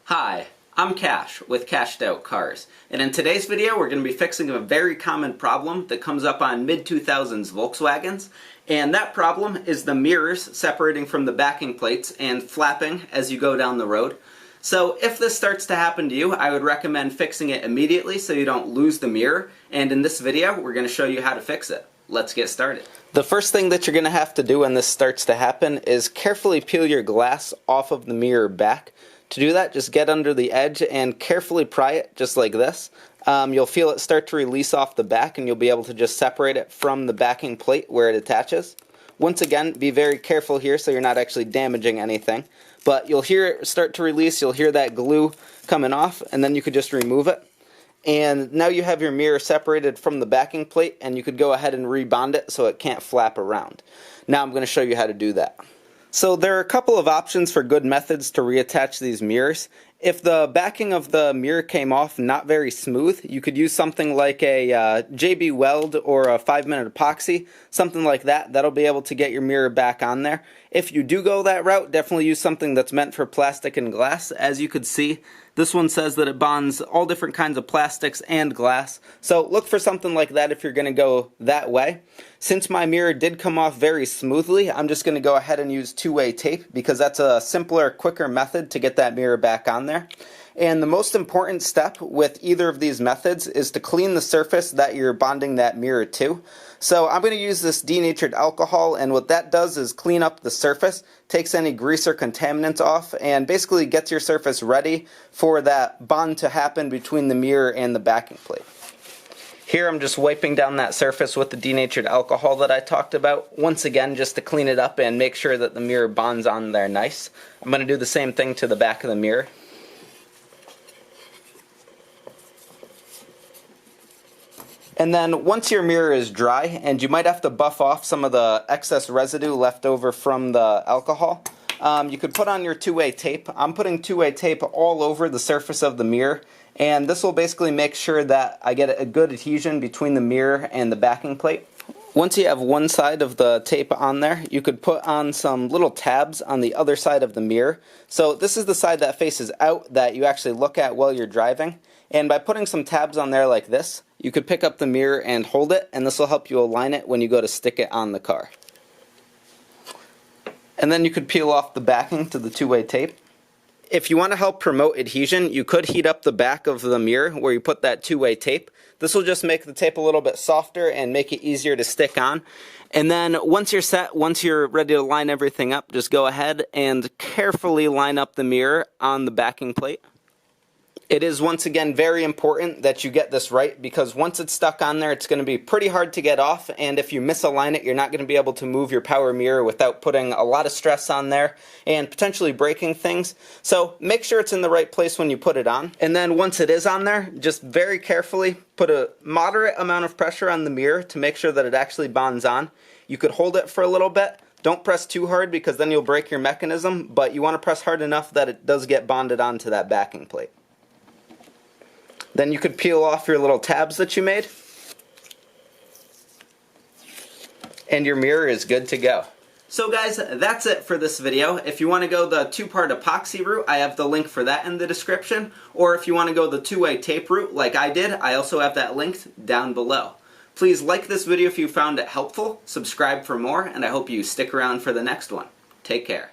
Hi, I'm Cash with CashedOutCars, and in today's video we're going to be fixing a very common problem that comes up on mid-2000s Volkswagens, and that problem is the mirrors separating from the backing plates and flapping as you go down the road. So if this starts to happen to you, I would recommend fixing it immediately so you don't lose the mirror, and in this video we're going to show you how to fix it. Let's get started. The first thing that you're going to have to do when this starts to happen is carefully peel your glass off of the mirror back. To do that, just get under the edge and carefully pry it just like this. You'll feel it start to release off the back and you'll be able to just separate it from the backing plate where it attaches. Once again, be very careful here so you're not actually damaging anything. But you'll hear it start to release, you'll hear that glue coming off, and then you could just remove it. And now you have your mirror separated from the backing plate, and you could go ahead and rebond it so it can't flap around. Now I'm going to show you how to do that. So there are a couple of options for good methods to reattach these mirrors. If the backing of the mirror came off not very smooth, you could use something like a JB Weld or a 5-minute epoxy, something like that. That'll be able to get your mirror back on there. If you do go that route, definitely use something that's meant for plastic and glass. As you could see, this one says that it bonds all different kinds of plastics and glass. So look for something like that if you're going to go that way. Since my mirror did come off very smoothly, I'm just going to go ahead and use two-way tape because that's a simpler, quicker method to get that mirror back on there. And the most important step with either of these methods is to clean the surface that you're bonding that mirror to. So I'm going to use this denatured alcohol, and what that does is clean up the surface, takes any grease or contaminants off, and basically gets your surface ready for that bond to happen between the mirror and the backing plate. Here I'm just wiping down that surface with the denatured alcohol that I talked about, once again just to clean it up and make sure that the mirror bonds on there nice. I'm going to do the same thing to the back of the mirror. And then once your mirror is dry, and you might have to buff off some of the excess residue left over from the alcohol, you could put on your two-way tape. I'm putting two-way tape all over the surface of the mirror, and this will basically make sure that I get a good adhesion between the mirror and the backing plate. Once you have one side of the tape on there, you could put on some little tabs on the other side of the mirror. So this is the side that faces out that you actually look at while you're driving. And by putting some tabs on there like this, you could pick up the mirror and hold it, and this will help you align it when you go to stick it on the car. And then you could peel off the backing to the two-way tape. If you want to help promote adhesion, you could heat up the back of the mirror where you put that two-way tape. This will just make the tape a little bit softer and make it easier to stick on. And then once you're set, once you're ready to line everything up, just go ahead and carefully line up the mirror on the backing plate. It is once again very important that you get this right, because once it's stuck on there, it's going to be pretty hard to get off, and if you misalign it, you're not going to be able to move your power mirror without putting a lot of stress on there and potentially breaking things. So make sure it's in the right place when you put it on. And then once it is on there, just very carefully put a moderate amount of pressure on the mirror to make sure that it actually bonds on. You could hold it for a little bit. Don't press too hard because then you'll break your mechanism, but you want to press hard enough that it does get bonded onto that backing plate. Then you could peel off your little tabs that you made, and your mirror is good to go. So guys, that's it for this video. If you want to go the two-part epoxy route, I have the link for that in the description. Or if you want to go the two-way tape route like I did, I also have that linked down below. Please like this video if you found it helpful, subscribe for more, and I hope you stick around for the next one. Take care.